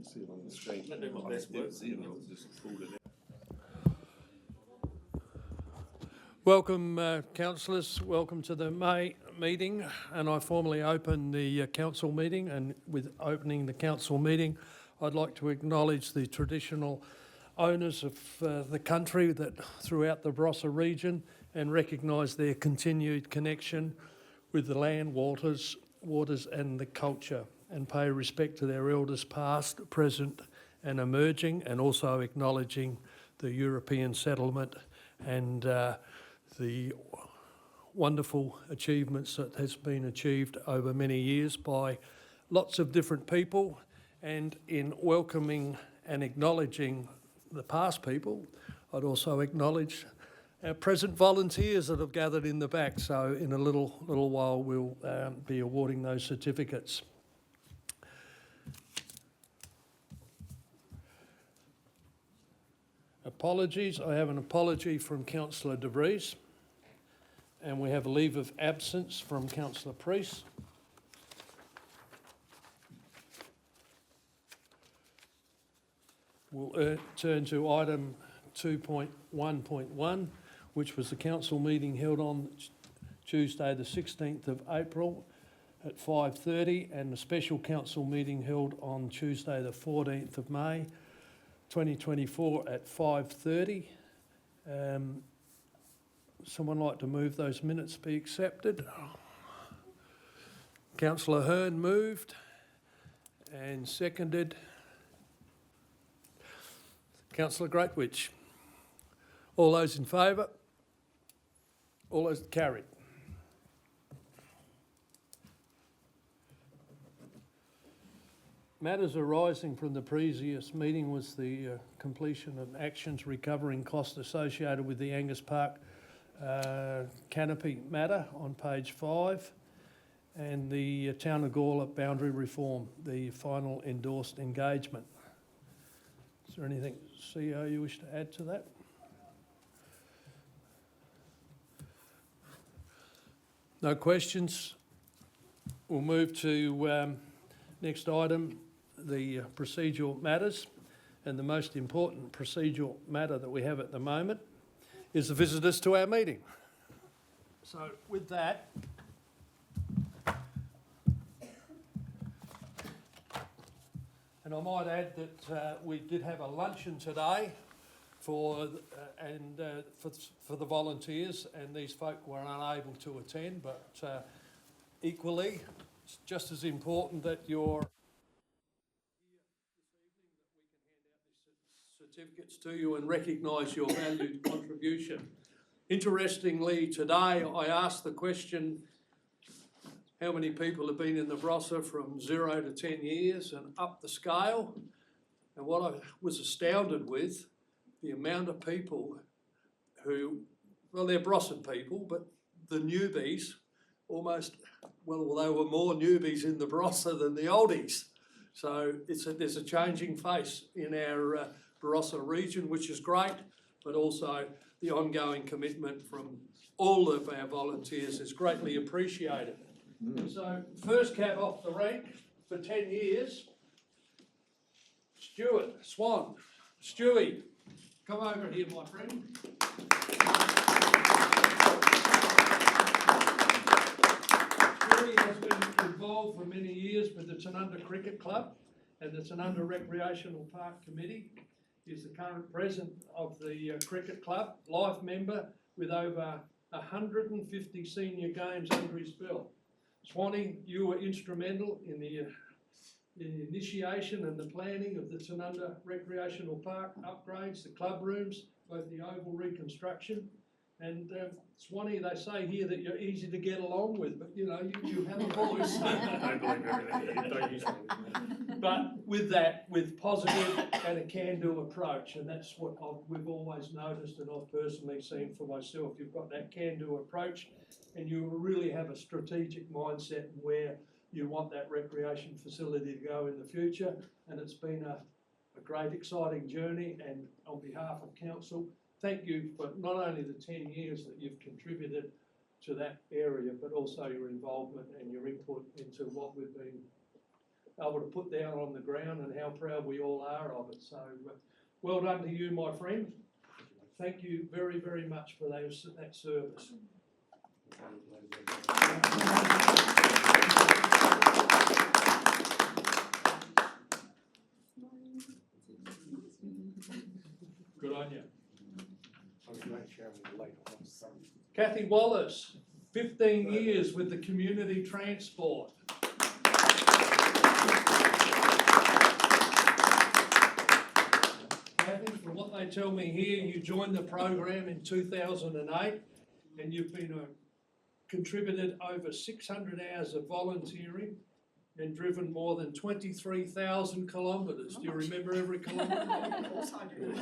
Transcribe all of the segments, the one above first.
See it on the screen. I do my best work. See it, I was just pulled it out. Welcome, councillors. Welcome to the May meeting, and I formally open the council meeting. And with opening the council meeting, I'd like to acknowledge the traditional owners of the country that throughout the Barossa region, and recognise their continued connection with the land, waters and the culture, and pay respect to their elders past, present and emerging, and also acknowledging the European settlement and the wonderful achievements that has been achieved over many years by lots of different people. And in welcoming and acknowledging the past people, I'd also acknowledge our present volunteers that have gathered in the back. So in a little while we'll be awarding those certificates. Apologies. I have an apology from Councillor De Vries, and we have a leave of absence from Councillor Priest. We'll turn to item 2.1.1, which was the council meeting held on Tuesday the 16th of April at 5:30, and the special council meeting held on Tuesday the 14th of May 2024 at 5:30. Someone like to move those minutes be accepted? Councillor Hearn moved and seconded. Councillor Greatwich. All those in favour? All those carried. Matters arising from the previous meeting was the completion of actions recovering costs associated with the Angus Park canopy matter on page 5, and the Town of Gawler boundary reform, the final endorsed engagement. Is there anything, CEO, you wish to add to that? No questions. We'll move to next item, the procedural matters. And the most important procedural matter that we have at the moment is the visitors to our meeting. So with that, and I might add that we did have a luncheon today for the volunteers, and these folk were unable to attend, but equally, it's just as important that you're here this evening, that we can hand out these certificates to you and recognise your valued contribution. Interestingly, today I asked the question, how many people have been in the Barossa from 0 to 10 years and up the scale? And what I was astounded with, the amount of people who, well, they're Barossa people, but the newbies, almost, well, there were more newbies in the Barossa than the oldies. So there's a changing face in our Barossa region, which is great, but also the ongoing commitment from all of our volunteers is greatly appreciated. So first cab off the rank for 10 years, Stuart Swan. Stewie, come over here, my friend. Stewie has been involved for many years with the Tanunda Cricket Club and the Tanunda Recreational Park Committee. He's the current president of the cricket club, life member with over 150 senior games under his belt. Swanee, you were instrumental in the initiation and the planning of the Tanunda Recreational Park upgrades, the club rooms, both the oval reconstruction. And Swanee, they say here that you're easy to get along with, but you know, you have a voice. Don't believe everything. Don't use it. But with that, with positive and a can-do approach, and that's what we've always noticed, and I've personally seen for myself. You've got that can-do approach, and you really have a strategic mindset where you want that recreation facility to go in the future. And it's been a great, exciting journey. And on behalf of council, thank you for not only the 10 years that you've contributed to that area, but also your involvement and your input into what we've been able to put down on the ground and how proud we all are of it. So well done to you, my friend. Thank you very, very much for that service. Good on you. Kathy Wallace, 15 years with the community transport. Kathy, from what they tell me here, you joined the program in 2008 and you've been contributed over 600 hours of volunteering and driven more than 23,000 kilometres. Do you remember every kilometre? Of course I do.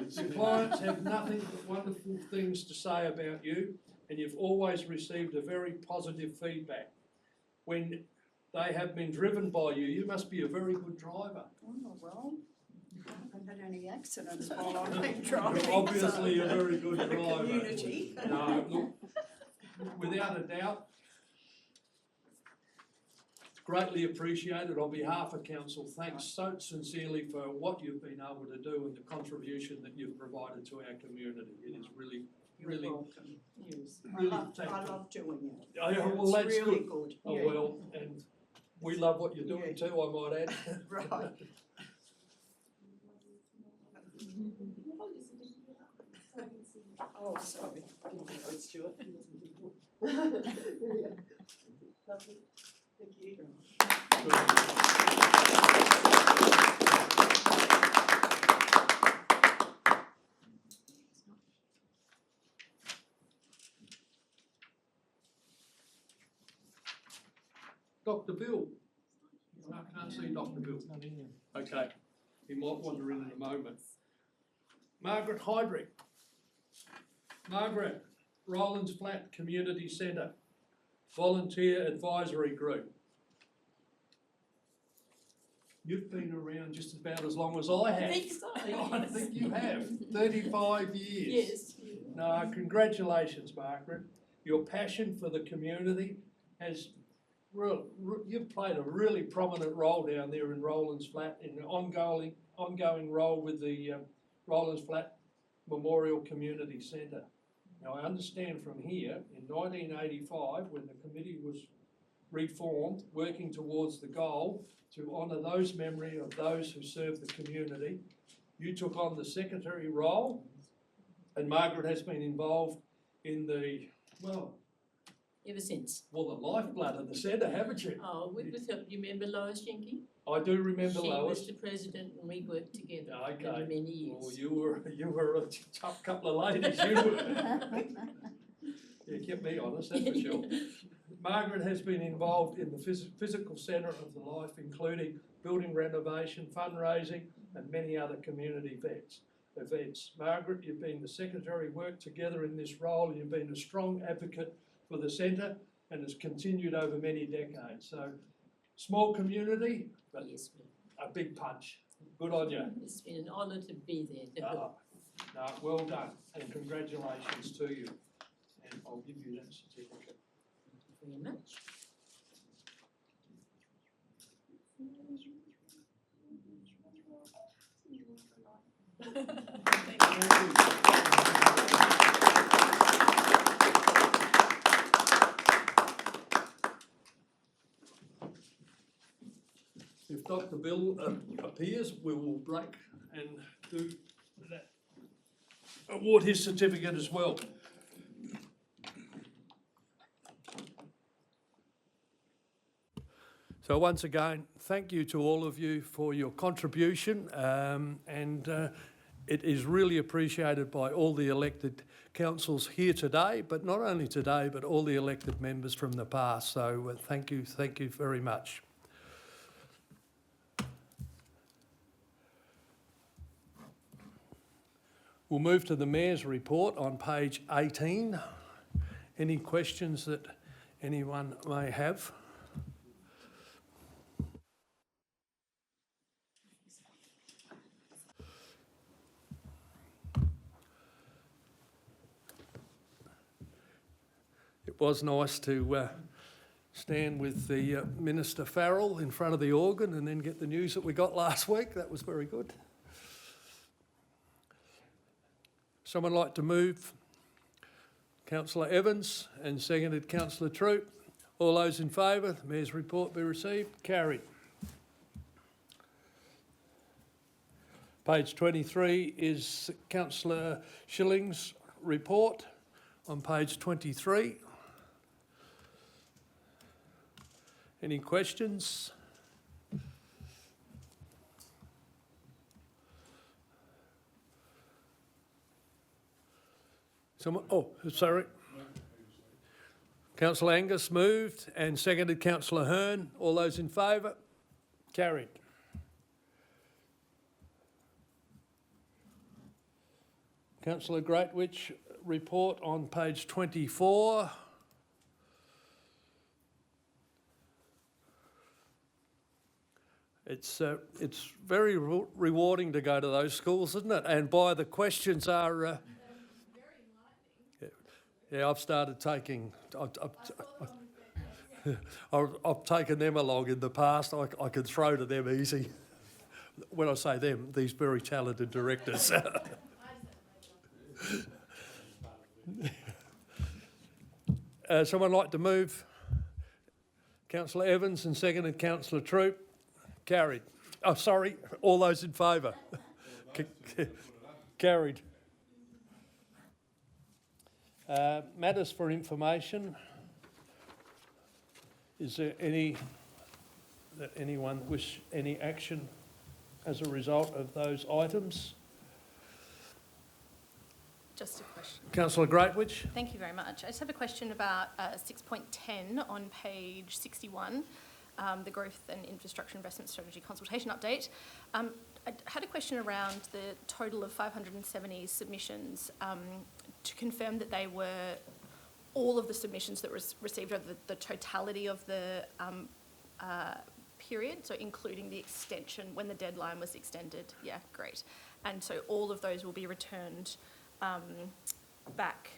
The clients have nothing but wonderful things to say about you, and you've always received a very positive feedback. When they have been driven by you, you must be a very good driver. Oh, well, I haven't had any accidents while I've been driving. You're obviously so a very good for the driver. community. No, look, without a doubt, greatly appreciated on behalf of council. Thanks so sincerely for what you've been able to do and the contribution that you've provided to our community. It is really, You're really, welcome. Yes. really I thankful. love doing it. Oh, yeah, well, It's that's really good. good. Oh, Yeah. well, and we love what you're doing Yeah. too, I might add. Right. Oh, sorry. Stuart. Thank you. Dr. Bill. I can't see Dr. Bill. Okay, he might wander in a moment. Margaret Heydrich. Margaret, Rollins Flat Community Centre, Volunteer Advisory Group. You've been around just about as long as I have. I think so, I yes. think you have, 35 years. Yes. No, congratulations, Margaret. Your passion for the community has, you've played a really prominent role down there in Rollins Flat, in an ongoing role with the Rollins Flat Memorial Community Centre. Now, I understand from here, in 1985, when the committee was reformed, working towards the goal to honour those memory of those who served the community, you took on the secretary role, and Margaret has been involved in the, Ever since. the lifeblood of the centre, haven't you? Oh, we was, you remember Lois Jenky? I do remember She Lois. was the president and we worked together Okay. over many Well, years. you were a tough couple of ladies, you were. You kept me honest, that's for sure. Margaret has been involved in the physical centre of the life, including building renovation, fundraising, and many other community events. Margaret, you've been the secretary, worked together in this role, you've been a strong advocate for the centre and has continued over many decades. So, small community, but Yes, a big punch. Good on you. it's been an honour to be there. No, well done, and congratulations to you. And I'll give you that certificate. Thank you very much. If Dr. Bill appears, we will break and do that. Award his certificate as well. So once again, thank you to all of you for your contribution, and it is really appreciated by all the elected councils here today, but not only today, but all the elected members from the past. So thank you very much. We'll move to the Mayor's report on page 18. Any questions that anyone may have? It was nice to stand with the Minister Farrell in front of the organ and then get the news that we got last week. That was very good. Someone like to move? Councillor Evans, and seconded Councillor Troop. All those in favour, the Mayor's report be received. Carried. Page 23 is Councillor Schilling's report on page 23. Any questions? Someone, oh, sorry. Councillor Angus moved and seconded Councillor Hearn. All those in favour? Carried. Councillor Greatwich report on page 24. It's very rewarding to go to those schools, isn't it? And by the questions are... Yeah, I've started taking... I've taken them along in the past. I can throw to them easy. When I say them, these very talented directors. Someone like to move? Councillor Evans and seconded Councillor Troop. Carried. Oh, sorry, all those in favour? Carried. Matters for information. Is there anyone wish any action as a result of those items? Just a question. Councillor Greatwich. Thank you very much. I just have a question about 6.10 on page 61, the Growth and Infrastructure Investment Strategy Consultation Update. I had a question around the total of 570 submissions to confirm that they were all of the submissions that was received over the totality of the period, so including the extension when the deadline was extended. Yeah, great. And so all of those will be returned back,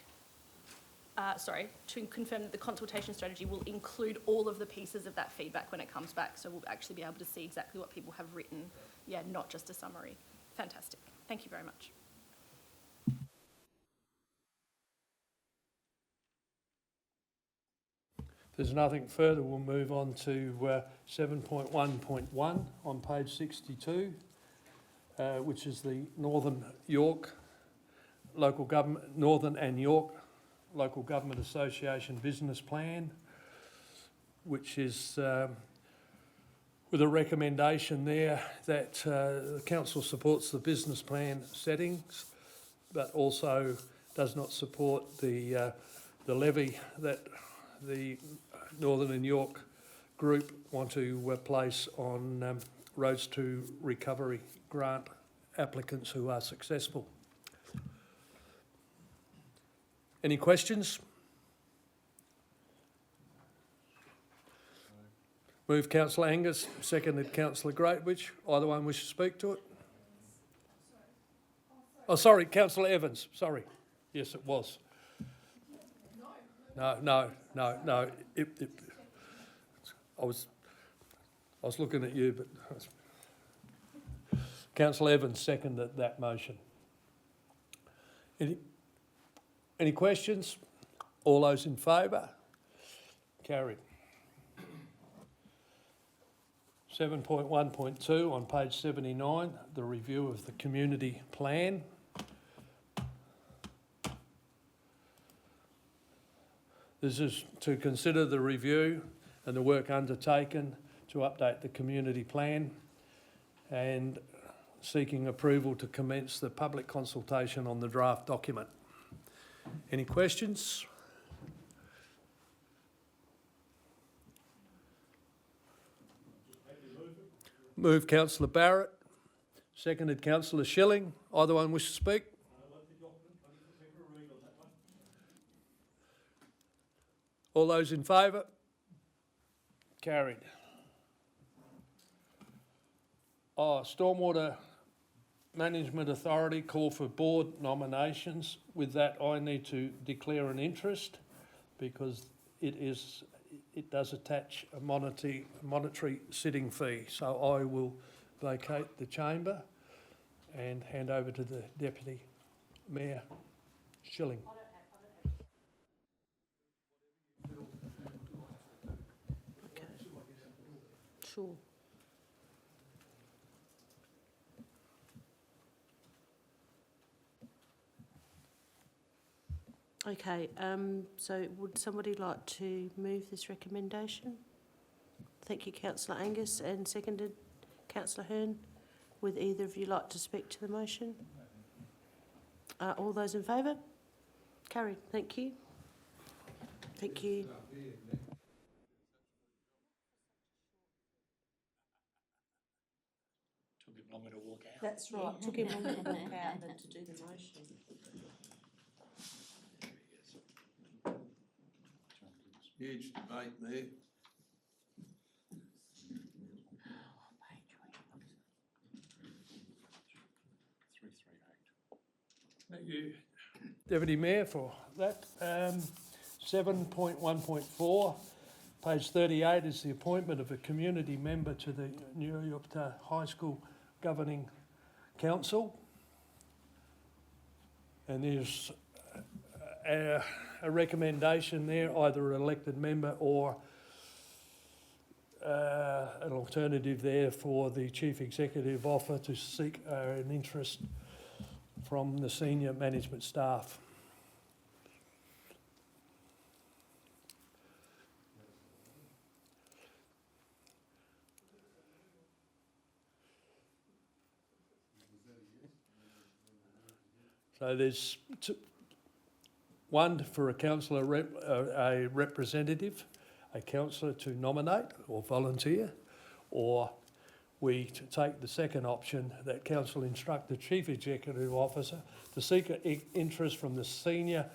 to confirm that the consultation strategy will include all of the pieces of that feedback when it comes back, so we'll actually be able to see exactly what people have written, yeah, not just a summary. Fantastic. Thank you very much. If there's nothing further, we'll move on to 7.1.1 on page 62, which is the Northern and York Local Government Association Business Plan, which is with a recommendation there that the council supports the business plan settings, but also does not support the levy that the Northern and York group want to place on Roads to Recovery grant applicants who are successful. Any questions? Move Councillor Angus, seconded Councillor Greatwich. Either one wish to speak to it? Oh, sorry, Councillor Evans, sorry. Yes, it was. No. I was looking at you, but Councillor Evans seconded that motion. Any questions? All those in favour? Carried. 7.1.2 on page 79, the review of the community plan. This is to consider the review and the work undertaken to update the community plan and seeking approval to commence the public consultation on the draft document. Any questions? Move Councillor Barrett, seconded Councillor Schilling. Either one wish to speak? All those in favour? Carried. Stormwater Management Authority call for board nominations. With that, I need to declare an interest because it is it does attach a monetary sitting fee. So I will vacate the chamber and hand over to the Deputy Mayor Schilling. Sure. Okay, so would somebody like to move this recommendation? Thank you, councillor Angus, and seconded councillor Hearn. Would either of you like to speak to the motion? All those in favour? Carried, thank you. Thank you. Took him longer to walk out. That's right, took him longer to walk out than to do the motion. Huge debate there. Thank you, Deputy Mayor, for that. 7.1.4, page 38 is the appointment of a community member to the New York High School Governing Council. And there's a recommendation there, either an elected member or an alternative there for the Chief Executive offer to seek an interest from the senior management staff. So there's one for a councillor, a representative, a councillor to nominate or volunteer, or we take the second option that council instruct the Chief Executive Officer to seek interest from the senior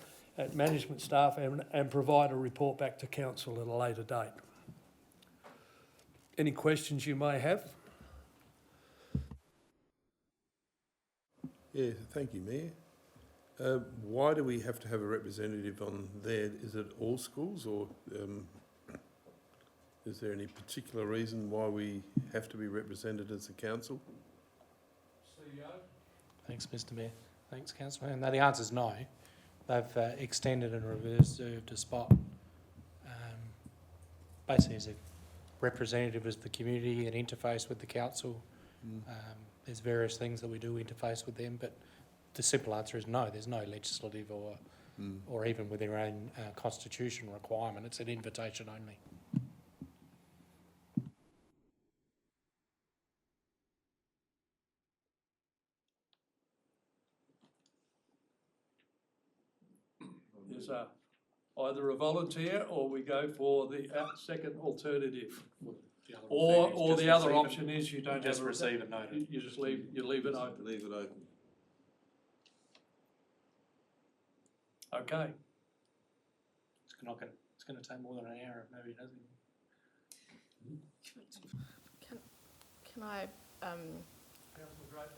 management staff and provide a report back to council at a later date. Any questions you may have? Yeah, thank you, Mayor. Why do we have to have a representative on there? Is it all schools, or is there any particular reason why we have to be represented as a council? CEO? Thanks, Mr Mayor. Thanks, Councillor. And the answer is no. They've extended and reserved a spot. Basically, as a representative of the community and interface with the council. There's various things that we do interface with them, but the simple answer is no. There's no legislative or even within our own constitution requirement. It's an invitation only. There's either a volunteer or we go for the second alternative. Or the other option is you don't just have receive a notice. You just leave it open. Leave it open. Okay. It's going to take more than an hour, maybe, doesn't it? Can I,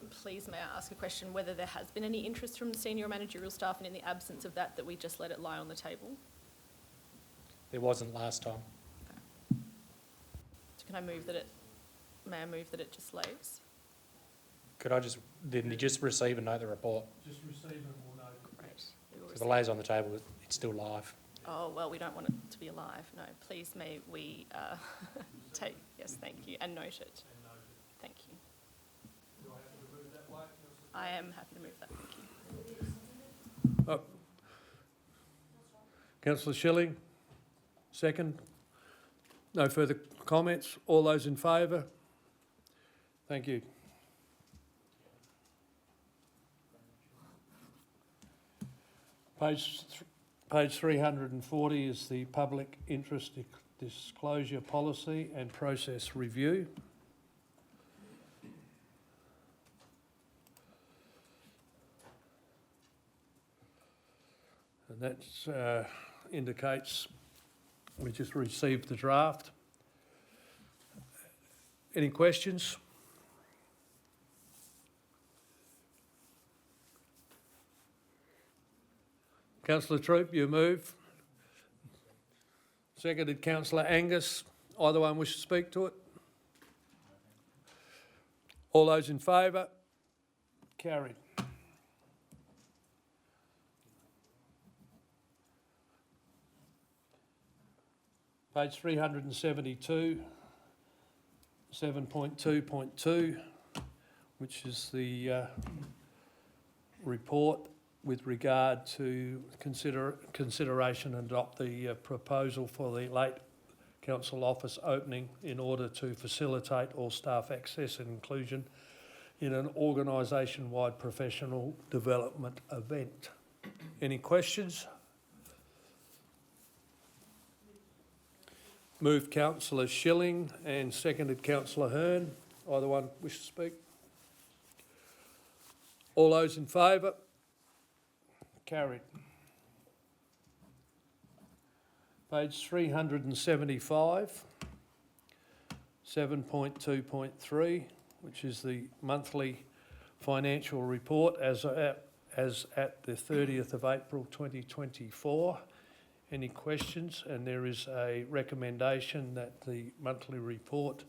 please may I ask a question whether there has been any interest from senior managerial staff, and in the absence of that, that we just let it lie on the table? There wasn't last time. So can I move that it just lays? Could I didn't you just receive and note the report? Just receive and we'll know. Great. So if it lays on the table, it's still live. Oh, well, we don't want it to be alive. No, please may we take, yes, thank you, and note it. Thank you. Do I have to move that way? I am happy to move that, thank you. Councillor Schilling, second. No further comments. All those in favour? Thank you. Page 340 is the public interest disclosure policy and process review. And that indicates we just received the draft. Any questions? Councillor Troop, you move. Seconded councillor Angus. Either one wish to speak to it? All those in favour? Carried. Page 372, 7.2.2, which is the report with regard to consideration and adopt the proposal for the late council office opening in order to facilitate all staff access and inclusion in an organisation-wide professional development event. Any questions? Moved councillor Schilling and seconded councillor Hearn. Either one wish to speak? All those in favour? Carried. Page 375, 7.2.3, which is the monthly financial report as at the 30th of April 2024. Any questions? And there is a recommendation that the monthly report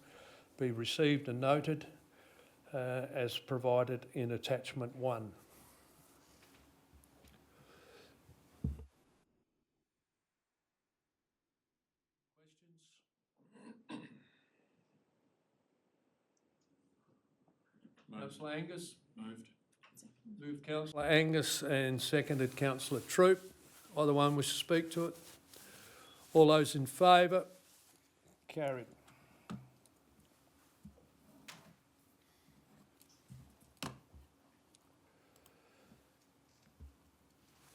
be received and noted as provided in attachment 1. Councillor Angus? Moved councillor Angus and seconded councillor Troop. Either one wish to speak to it? All those in favour? Carried.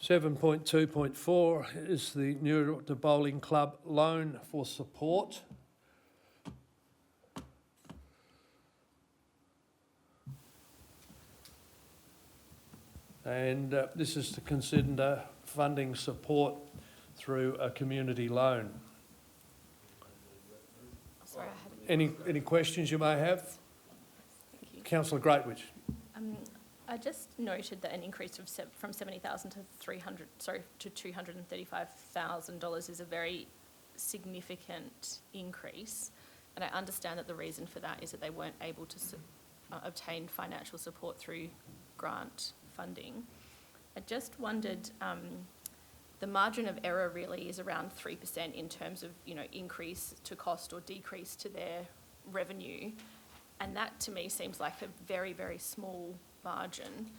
(7.2.4) is the New Bowling Club loan for support. And this is to consider funding support through a community loan. Sorry, I had Any questions you may have? Thank you. Councillor Greatwich. I just noted that an increase of from $70,000 to $235,000 is a very significant increase, and I understand that the reason for that is that they weren't able to obtain financial support through grant funding. I just wondered, the margin of error really is around 3% in terms of, increase to cost or decrease to their revenue. And that to me seems like a very, very small margin.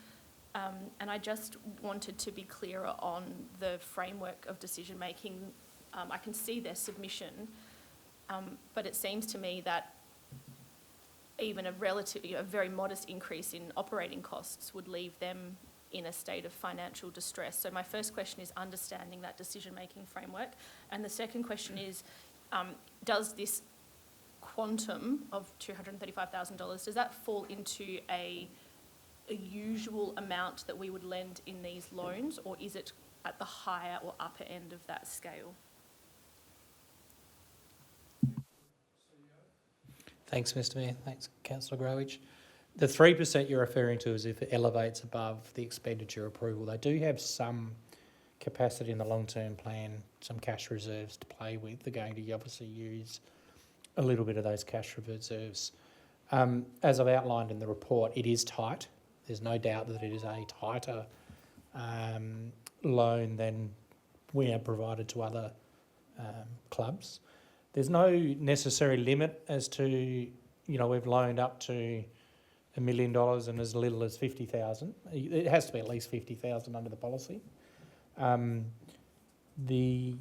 And I just wanted to be clearer on the framework of decision making. I can see their submission, but it seems to me that even a very modest increase in operating costs would leave them in a state of financial distress. So my first question is understanding that decision-making framework. And the second question is, does this quantum of $235,000, does that fall into a usual amount that we would lend in these loans, or is it at the higher or upper end of that scale? Thanks, Mr Mayor. Thanks, Councillor Growich. The 3% you're referring to is if it elevates above the expenditure approval. They do have some capacity in the long-term plan, some cash reserves to play with. They're going to obviously use a little bit of those cash reserves. As I've outlined in the report, it is tight. There's no doubt that it is a tighter loan than we have provided to other clubs. There's no necessary limit as to, we've loaned up to $1 million and as little as 50,000. It has to be at least 50,000 under the policy. The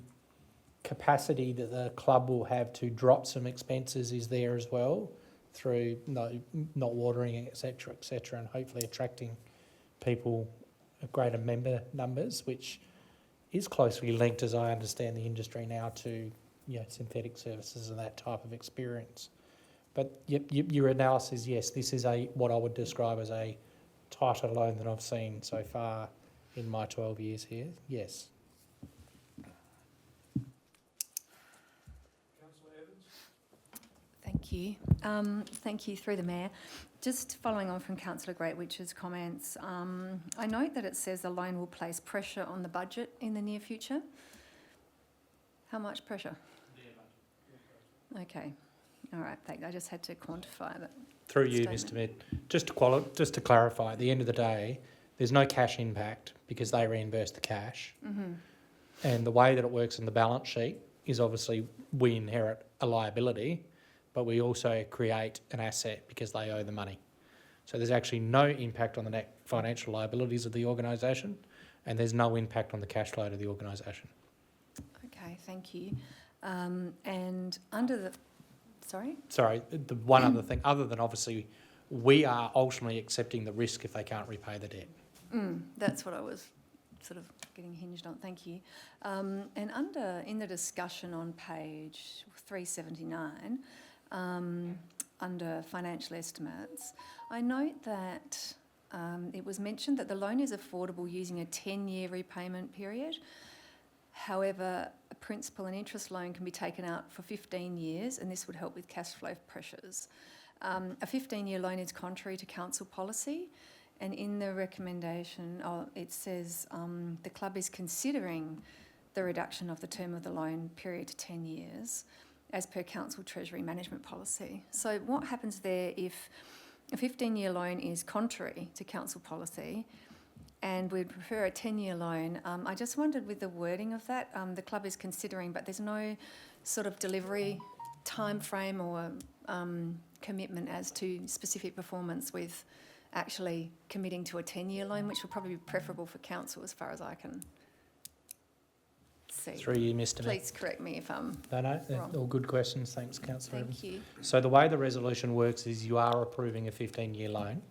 capacity that the club will have to drop some expenses is there as well through not watering, etc., and hopefully attracting people, greater member numbers, which is closely linked, as I understand the industry now, to synthetic services and that type of experience. But your analysis, yes, this is what I would describe as a tighter loan than I've seen so far in my 12 years here, yes. Thank you. Thank you through the Mayor. Just following on from Councillor Greatwich's comments, I note that it says the loan will place pressure on the budget in the near future. How much pressure? Okay, all right, I just had to quantify that. Through you, Statement. Mr Med, just to clarify, at the end of the day, there's no cash impact because they reimburse the cash. And the way that it works in the balance sheet is obviously we inherit a liability, but we also create an asset because they owe the money. So there's actually no impact on the net financial liabilities of the organisation, and there's no impact on the cash flow to the organisation. Okay, thank you. And under the, sorry? Sorry, the one other thing, other than obviously we are ultimately accepting the risk if they can't repay the debt. That's what I was sort of getting hinged on, thank you. And in the discussion on page 379, under financial estimates, I note that it was mentioned that the loan is affordable using a 10-year repayment period. However, a principal and interest loan can be taken out for 15 years, and this would help with cash flow pressures. A 15-year loan is contrary to council policy, and in the recommendation, it says the club is considering the reduction of the term of the loan period to 10 years, as per council treasury management policy. So what happens there if a 15-year loan is contrary to council policy and we'd prefer a 10-year loan? I just wondered with the wording of that, the club is considering, but there's no sort of delivery time frame or commitment as to specific performance with actually committing to a 10-year loan, which would probably be preferable for council as far as I can see. Through you, Mr Mayor. Please correct me if I'm No, they're wrong. all good questions. Thanks, Councillor Evans. Thank you. So the way the resolution works is you are approving a 15-year loan.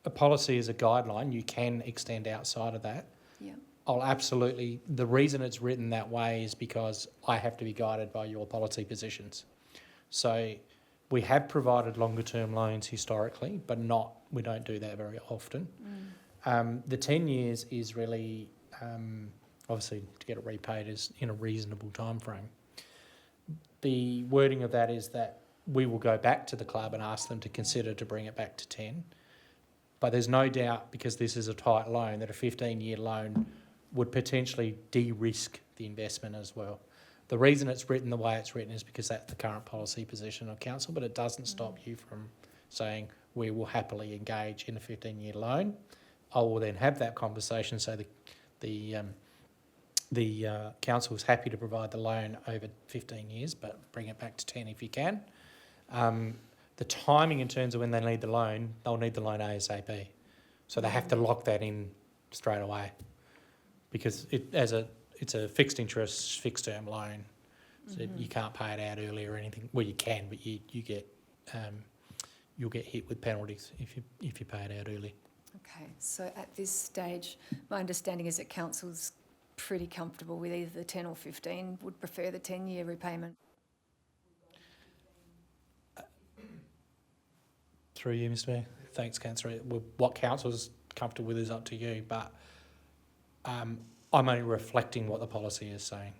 A policy is a guideline. You can extend outside of that. Yeah. I'll absolutely, the reason it's written that way is because I have to be guided by your policy positions. So we have provided longer term loans historically, but we don't do that very often. The 10 years is really, obviously to get it repaid is in a reasonable time frame. The wording of that is that we will go back to the club and ask them to consider to bring it back to 10. But there's no doubt, because this is a tight loan, that a 15-year loan would potentially de-risk the investment as well. The reason it's written the way it's written is because that's the current policy position of council, but it doesn't stop you from saying we will happily engage in a 15-year loan. I will then have that conversation so the council is happy to provide the loan over 15 years, but bring it back to 10 if you can. The timing in terms of when they need the loan, they'll need the loan ASAP. So they have to lock that in straight away because it's a fixed interest, fixed term loan. So you can't pay it out early or anything. Well, you can, but you'll get hit with penalties if you pay it out early. Okay, so at this stage, my understanding is that council's pretty comfortable with either the 10 or 15, would prefer the 10-year repayment. Through you, Mr Mayor. Thanks, Councillor. What council's comfortable with is up to you, but I'm only reflecting what the policy is saying.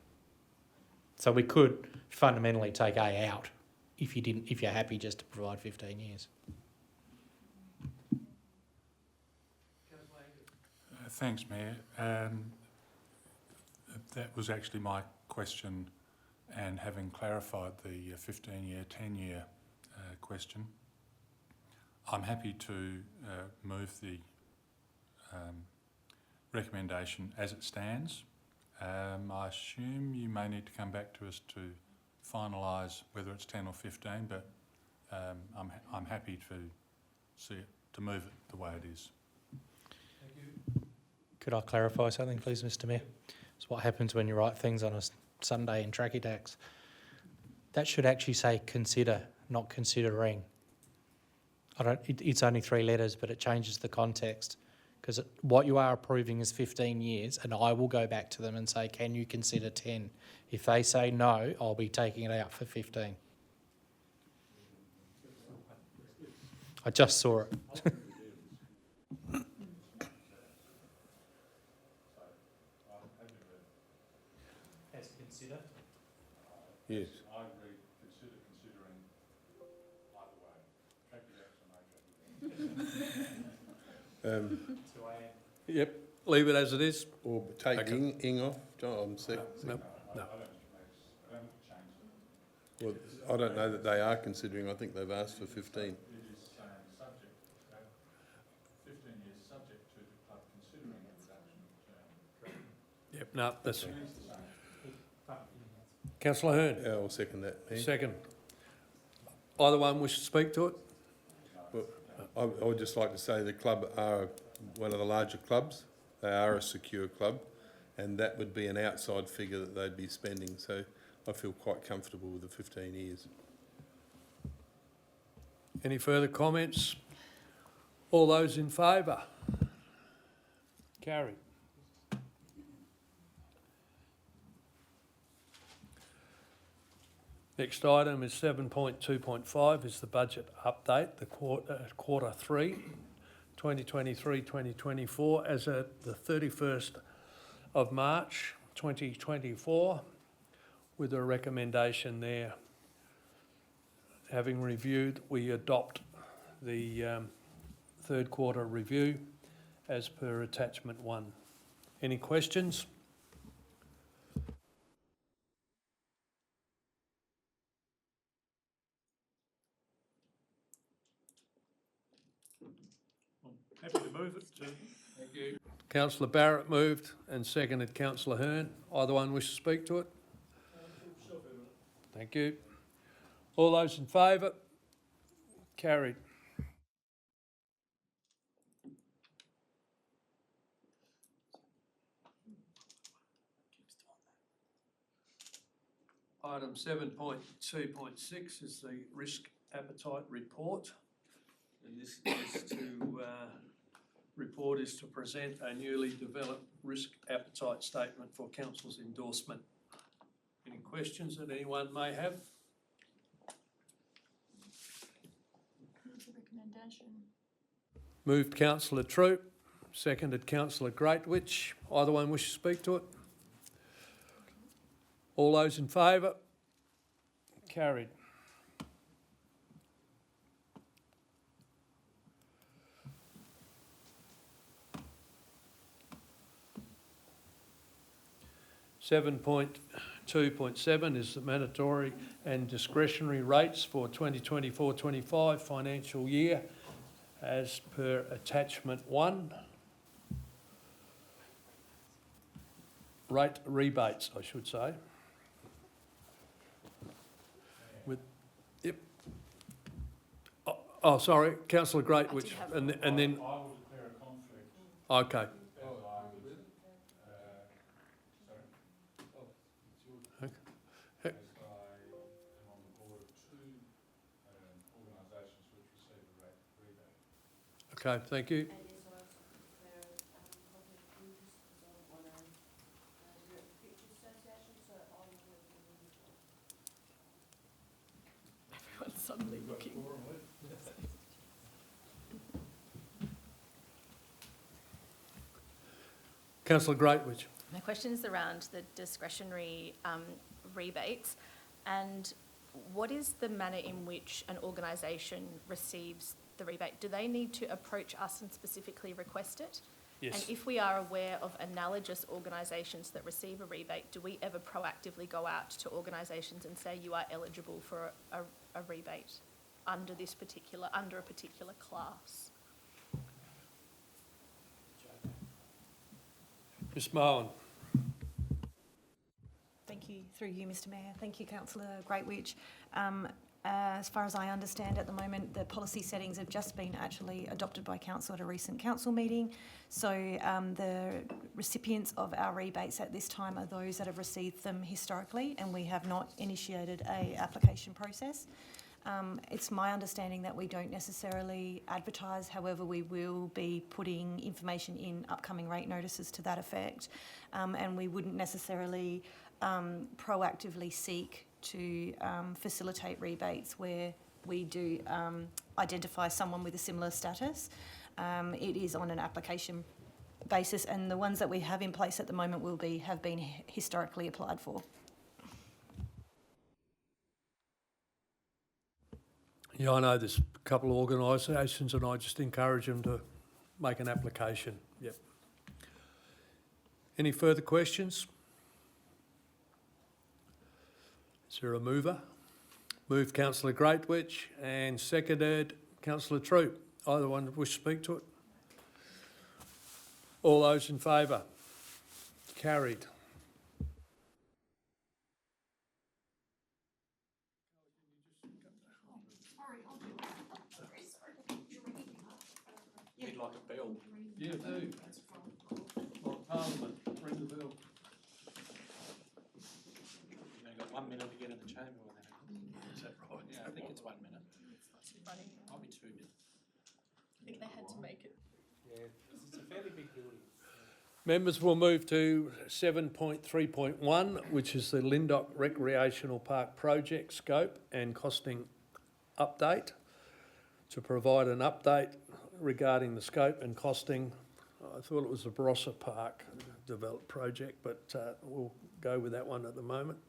So we could fundamentally take A out if you're happy just to provide 15 years. Thanks, Mayor. That was actually my question, and having clarified the 15-year, 10-year question, I'm happy to move the recommendation as it stands. I assume you may need to come back to us to finalise whether it's 10 or 15, but I'm happy to see it, to move it the way it is. Thank you. Could I clarify something, please, Mr Mayor? It's what happens when you write things on a Sunday in tracky tax. That should actually say consider, not considering. It's only 3 letters, but it changes the context because what you are approving is 15 years, and I will go back to them and say, can you consider 10? If they say no, I'll be taking it out for 15. I just saw it. As consider? Yes. I agree, considering either way. Yep, leave it as it is. Or take Okay. ing off. John, No. Well, I don't know that they are considering, I think they've asked for 15. It is saying subject, 15 years subject to the club considering a reduction of term. Yep, no, that's... Councillor Hearn, Yeah, I'll second that, Mayor. second. Either one wish to speak to it? I would just like to say the club are one of the larger clubs. They are a secure club, and that would be an outside figure that they'd be spending. So I feel quite comfortable with the 15 years. Any further comments? All those in favour? Carried. Next item is 7.2.5 is the budget update, the quarter 3, 2023-2024, as at the 31st of March 2024, with a recommendation there. Having reviewed, we adopt the third quarter review as per attachment 1. Any questions? Happy to move it to. Thank you. Councillor Barrett moved and seconded Councillor Hearn. Either one wish to speak to it? Thank you. All those in favour? Carried. Item 7.2.6 is the risk appetite report. And this is to, report is to present a newly developed risk appetite statement for council's endorsement. Any questions that anyone may have? Recommendation. Moved Councillor Troop, seconded Councillor Greatwich. Either one wish to speak to it? All those in favour? Carried. Seven point 2.7 is the mandatory and discretionary rates for 2024-25 financial year as per attachment 1. Rate rebates, I should say. With, yep. Oh, sorry, Councillor Greatwich, and then, I will declare a conflict. okay. As I am on the board of 2 organisations which receive a rebate. Okay, thank you. Everyone's suddenly looking. Councillor Greatwich. My question is around the discretionary rebates, and what is the manner in which an organisation receives the rebate? Do they need to approach us and specifically request it? Yes. And if we are aware of analogous organisations that receive a rebate, do we ever proactively go out to organisations and say you are eligible for a rebate under a particular class? Ms Mohan. Thank you, through you, Mr Mayor. Thank you, Councillor Greatwich. As far as I understand at the moment, the policy settings have just been actually adopted by Council at a recent Council meeting. So the recipients of our rebates at this time are those that have received them historically, and we have not initiated a application process. It's my understanding that we don't necessarily advertise, however we will be putting information in upcoming rate notices to that effect, and we wouldn't necessarily proactively seek to facilitate rebates where we do identify someone with a similar status. It is on an application basis, and the ones that we have in place at the moment have been historically applied for. Yeah, I know there's a couple of organisations and I just encourage them to make an application. Yep. Any further questions? Is there a mover? Moved councillor Greatwich and seconded councillor Troop. Either one wish to speak to it? All those in favour? Carried. You'd like a bell. Yeah, do. Like Parliament, ring the bell. You've only got 1 minute to get in the chamber with that. Is that right? Yeah, I think it's 1 minute. Might be 2 minutes. I think they had to make it. Yeah, it's a fairly big building. Members will move to 7.3.1, which is the Lindock Recreational Park project scope and costing update. To provide an update regarding the scope and costing, I thought it was the Barossa Park developed project, but we'll go with that one at the moment.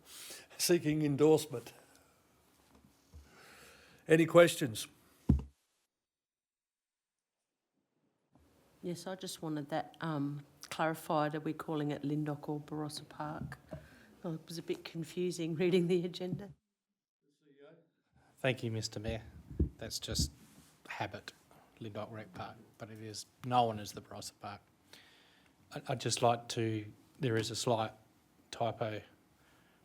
Seeking endorsement. Any questions? Yes, I just wanted that clarified. Are we calling it Lindock or Barossa Park? Oh, it was a bit confusing reading the agenda. Thank you, Mr. Mayor. That's just habit, Lindock Rec Park, but it is known as the Barossa Park. I'd just like to, there is a slight typo, well,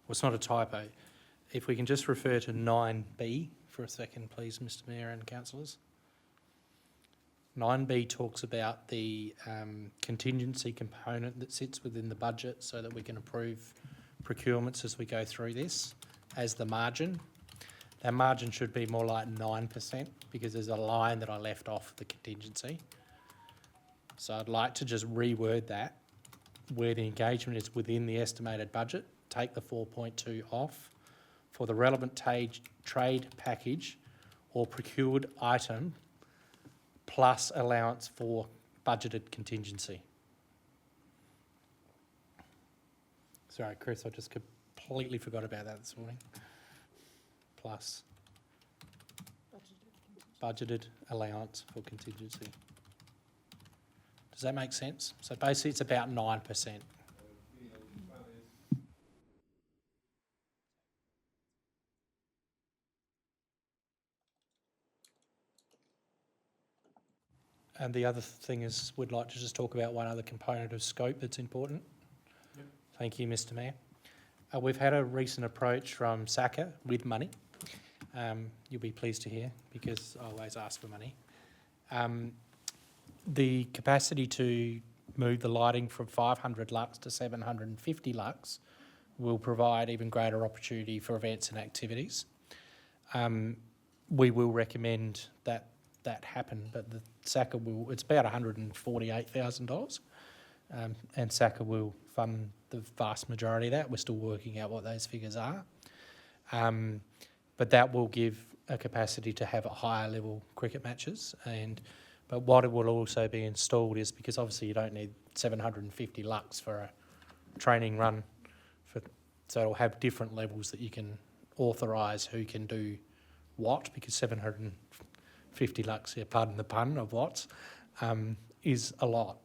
it's not a typo. If we can just refer to 9B for a second, please, Mr. Mayor and councillors. 9B talks about the contingency component that sits within the budget so that we can approve procurements as we go through this as the margin. That margin should be more like 9% because there's a line that I left off the contingency. So I'd like to just reword that where the engagement is within the estimated budget, take the 4.2 off for the relevant trade package or procured item plus allowance for budgeted contingency. Sorry, Chris, I just completely forgot about that this morning. Plus budgeted allowance for contingency. Does that make sense? So basically it's about 9%. And the other thing is we'd like to just talk about one other component of scope that's important. Yep. Thank you, Mr. Mayor. We've had a recent approach from SACA with money. You'll be pleased to hear because I always ask for money. The capacity to move the lighting from 500 lux to 750 lux will provide even greater opportunity for events and activities. We will recommend that happen, but the SACA will, it's about $148,000 and SACA will fund the vast majority of that. We're still working out what those figures are. But that will give a capacity to have a higher level cricket matches. But what it will also be installed is, because obviously you don't need 750 lux for a training run, so it'll have different levels that you can authorise who can do what, because 750 lux, yeah, pardon the pun of watts, is a lot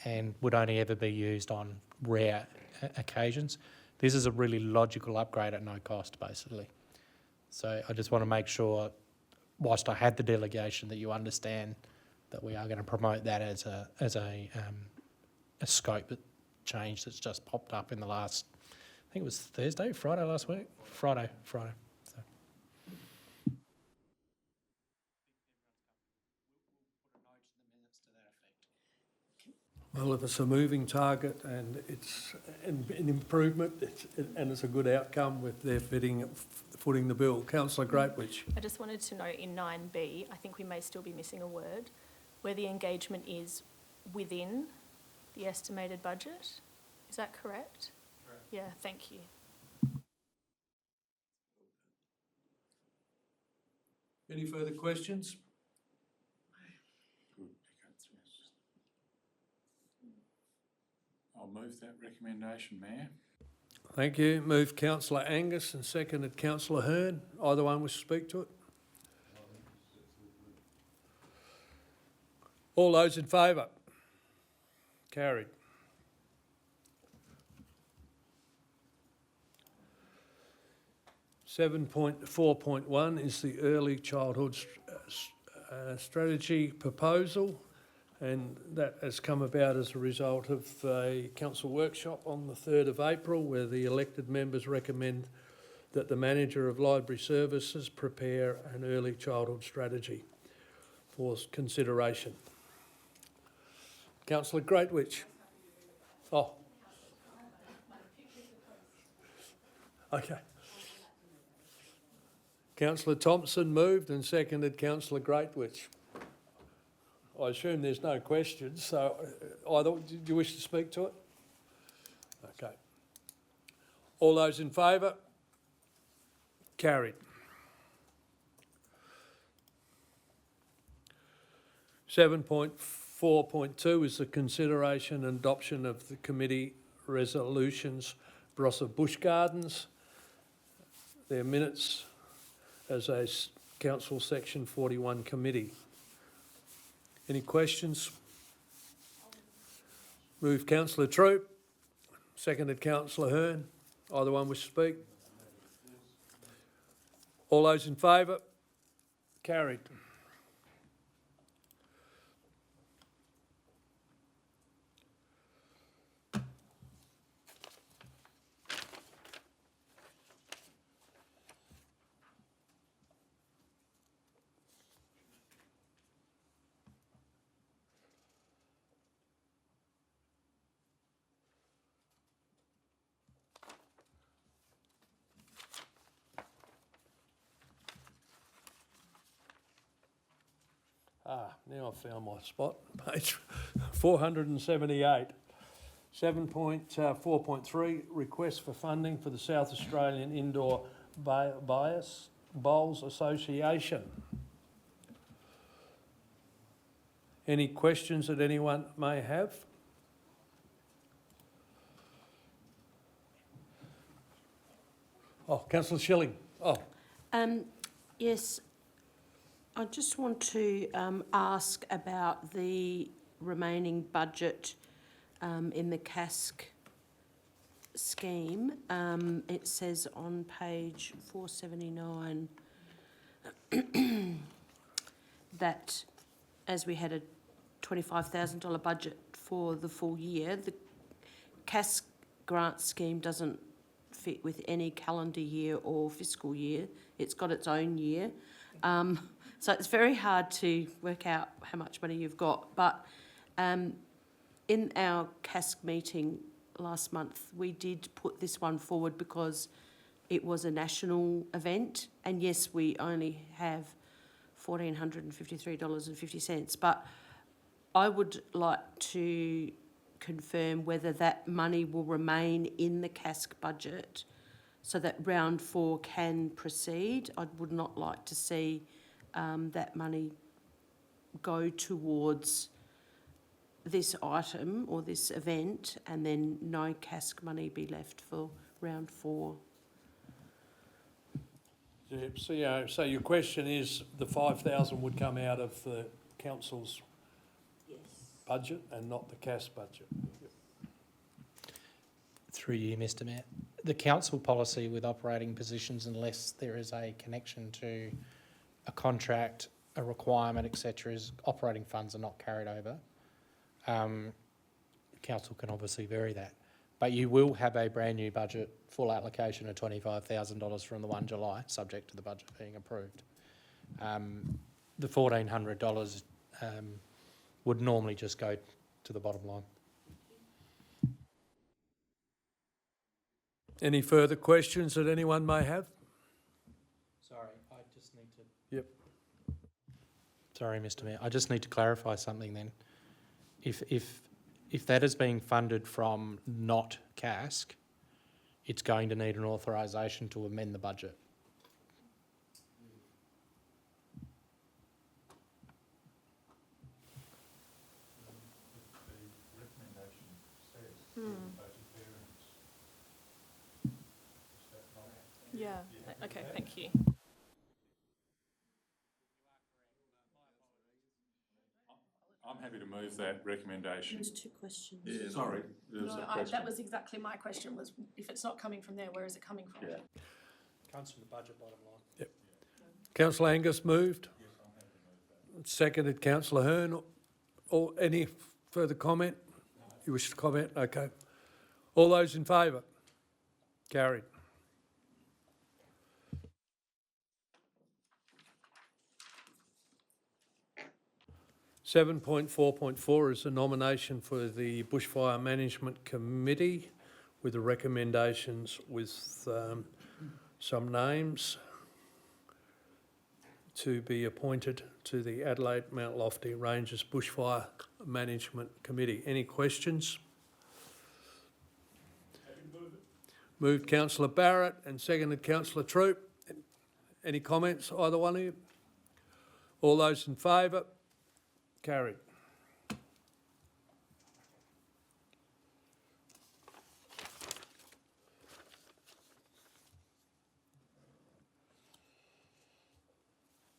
and would only ever be used on rare occasions. This is a really logical upgrade at no cost, basically. So I just want to make sure, whilst I had the delegation, that you understand that we are going to promote that as a scope change that's just popped up in the last, I think it was Friday last week? Friday. So. Well, if it's a moving target and it's an improvement and it's a good outcome with their footing the bill. Councillor Greatwich. I just wanted to note in 9B, I think we may still be missing a word, where the engagement is within the estimated budget. Is that correct? Correct. Yeah, thank you. Any further questions? I'll move that recommendation, Mayor. Thank you. Moved councillor Angus and seconded councillor Hearn. Either one wish to speak to it? All those in favour? Carried. 7.4.1 is the early childhood strategy proposal, and that has come about as a result of a council workshop on the 3rd of April, where the elected members recommend that the manager of library services prepare an early childhood strategy for consideration. Councillor Greatwich. Oh. Okay. Councillor Thompson moved and seconded Councillor Greatwich. I assume there's no questions, so either, do you wish to speak to it? Okay. All those in favour? Carried. 7.4.2 is the consideration and adoption of the committee resolutions, Barossa Bush Gardens, their minutes as a council section 41 committee. Any questions? Moved Councillor Troop, seconded Councillor Hearn. Either one wish to speak? All those in favour? Carried. Now I've found my spot, page 478. 7.4.3, request for funding for the South Australian Indoor Bowls Association. Any questions that anyone may have? Oh, Councillor Schilling. Oh. Yes, I just want to ask about the remaining budget in the CASC scheme. It says on page 479 that as we had a $25,000 budget for the full year, the CASC grant scheme doesn't fit with any calendar year or fiscal year. It's got its own year. So it's very hard to work out how much money you've got. But in our CASC meeting last month, we did put this one forward because it was a national event. And yes, we only have $1,453.50. But I would like to confirm whether that money will remain in the CASC budget so that round 4 can proceed. I would not like to see that money go towards this item or this event and then no CASC money be left for round 4. Yeah, so your question is the 5,000 would come out of the council's budget and not the CASC budget? Through you, Mr Mayor. The council policy with operating positions, unless there is a connection to a contract, a requirement, etc., is operating funds are not carried over. Council can obviously vary that. But you will have a brand new budget, full allocation of $25,000 from the 1 July, subject to the budget being approved. The $1,400 would normally just go to the bottom line. Any further questions that anyone may have? Sorry, I just need to... Yep. Sorry, Mr Mayor, I just need to clarify something then. If that is being funded from not CASC, it's going to need an authorisation to amend the budget. Yeah, okay, thank you. I'm happy to move that recommendation. There's 2 questions. Yeah, sorry, there was a question. That was exactly my question, was if it's not coming from there, where is it coming from? Yeah. Comes from the budget, bottom line. Councillor Angus moved. Seconded Councillor Hearn. Or any further comment? You wish to comment? Okay. All those in favour? Carried. Seven point 4.4 is a nomination for the Bushfire Management Committee with the recommendations with some names to be appointed to the Adelaide Mount Lofty Ranges Bushfire Management Committee. Any questions? Moved Councillor Barrett and seconded Councillor Troop. Any comments, either one of you? All those in favour? Carried.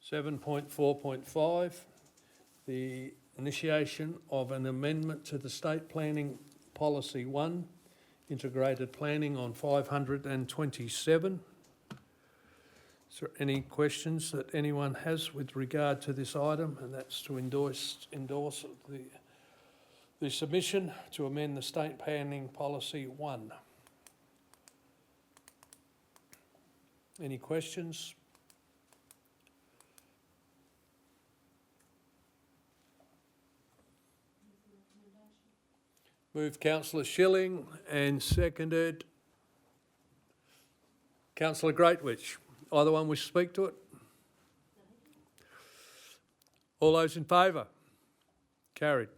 Seven point 4.5, the initiation of an amendment to the State Planning Policy 1, Integrated Planning on 527. Is there any questions that anyone has with regard to this item? And that's to endorse the submission to amend the State Planning Policy 1. Any questions? Moved Councillor Schilling and seconded Councillor Greatwich. Either one wish to speak to it? All those in favour? Carried.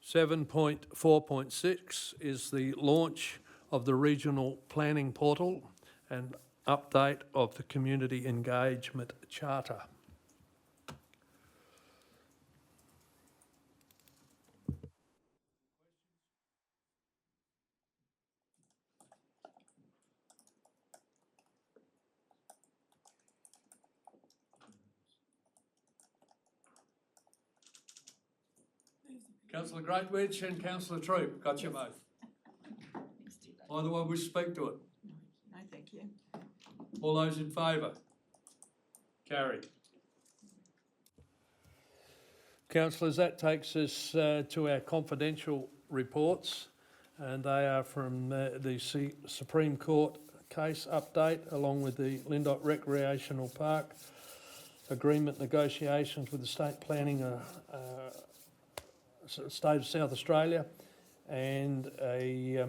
Seven point 4.6 is the launch of the Regional Planning Portal and update of the Community Engagement Charter. Councillor Greatwich and Councillor Troop, got you both. Either one wish to speak to it? No, thank you. All those in favour? Carried. Councillors, that takes us to our confidential reports, and they are from the Supreme Court case update, along with the Lindott Recreational Park agreement negotiations with the State Planning State of South Australia, and a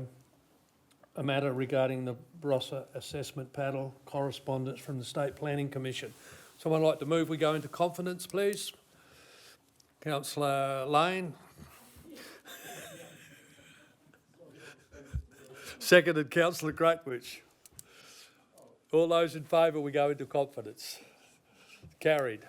matter regarding the Barossa assessment panel correspondence from the State Planning Commission. Someone like to move we go into confidence, please? Councillor Lane. Seconded Councillor Greatwich. All those in favour, we go into confidence. Carried.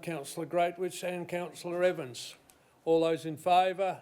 Councillor Greatwich and Councillor Evans. All those in favour?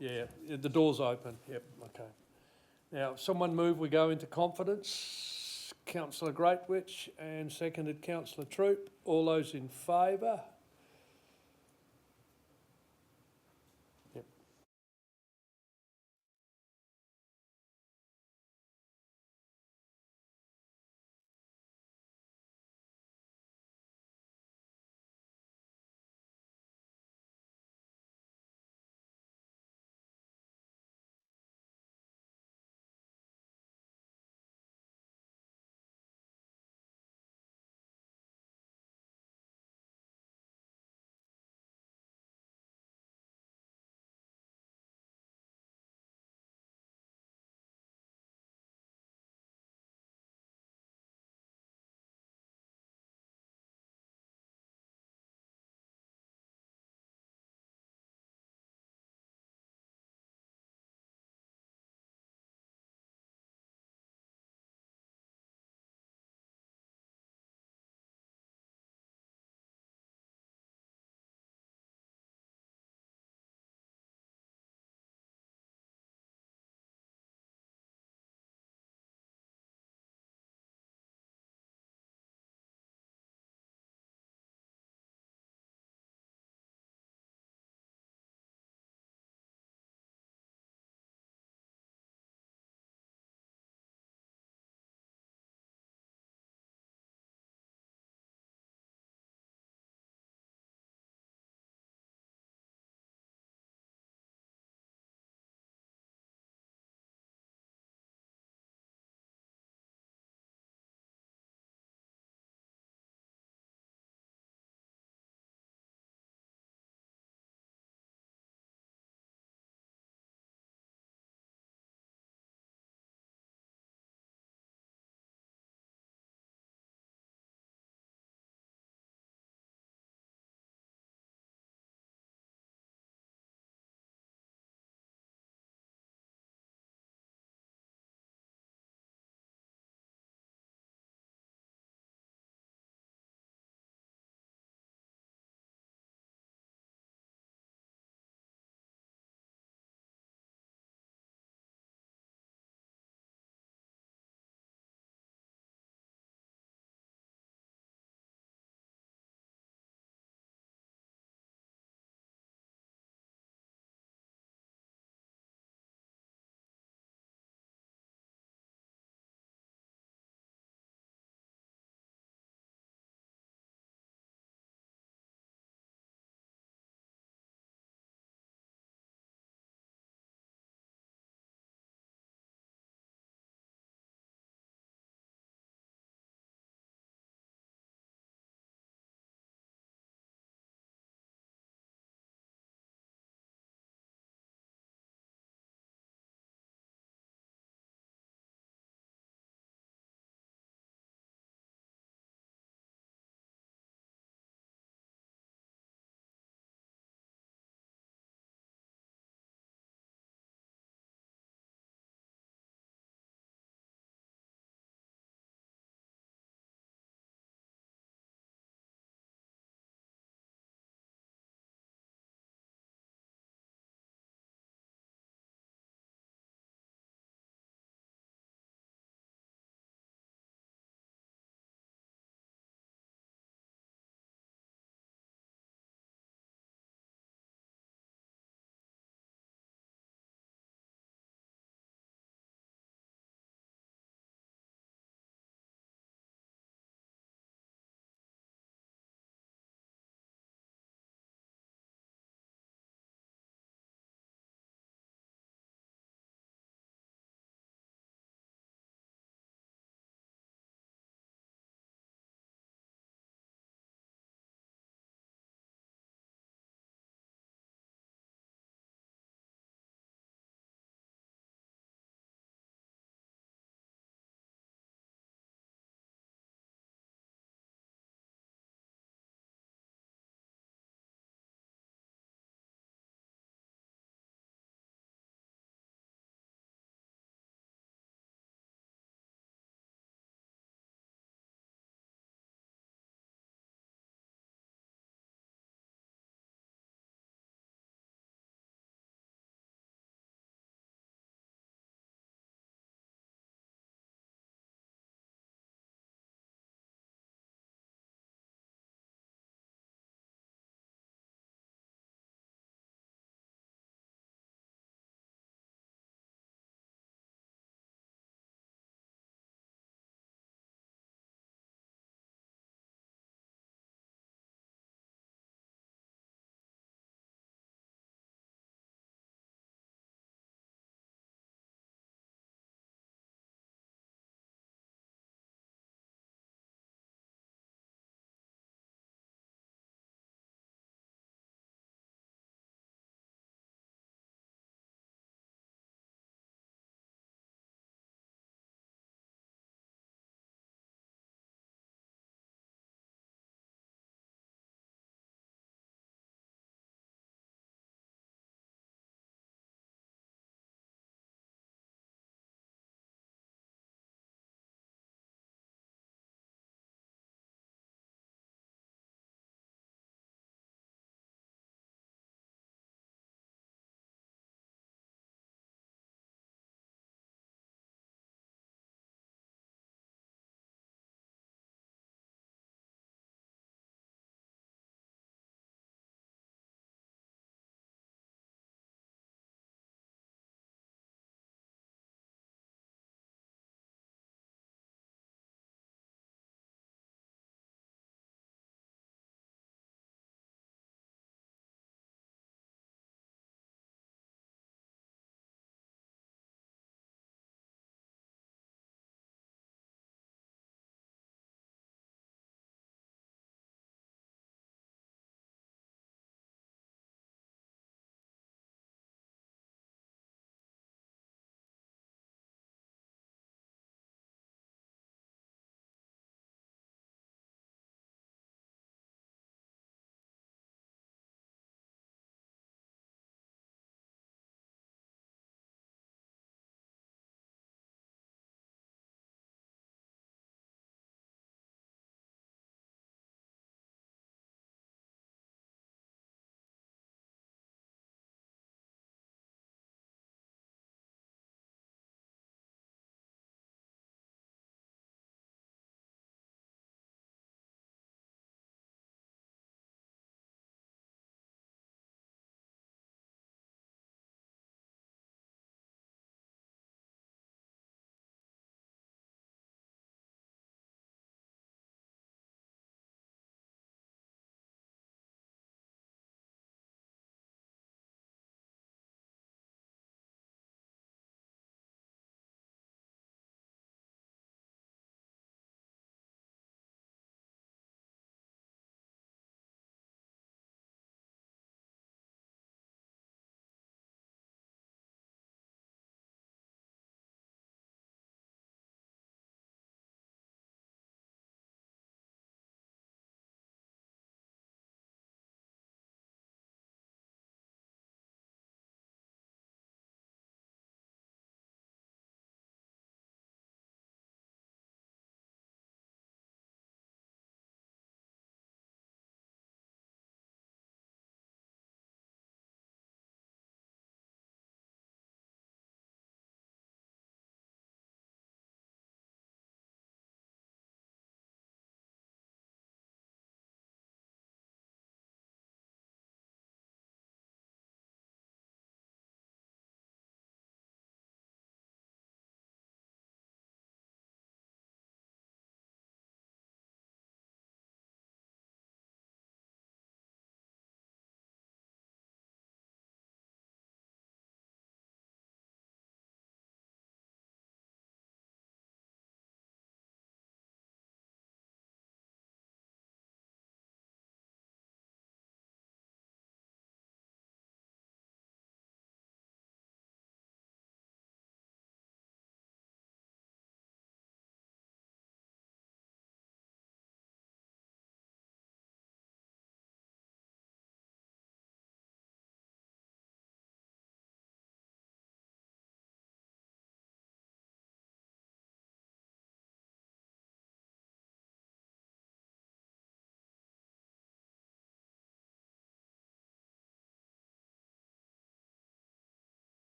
Yeah, the door's open, yep, okay. Now, someone move, we go into confidence. Councillor Greatwich and seconded Councillor Troop. All those in favour?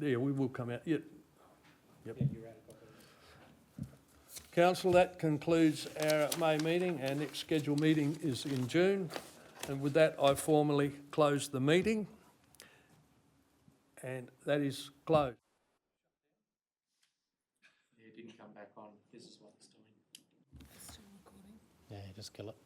Yeah, we will come out, yeah. Yep. Yeah, you're right. Council, that concludes our May meeting. Our next scheduled meeting is in June. And with that, I formally close the meeting. And that is closed. Yeah, it didn't come back on. This is what it's doing. Yeah, just kill it.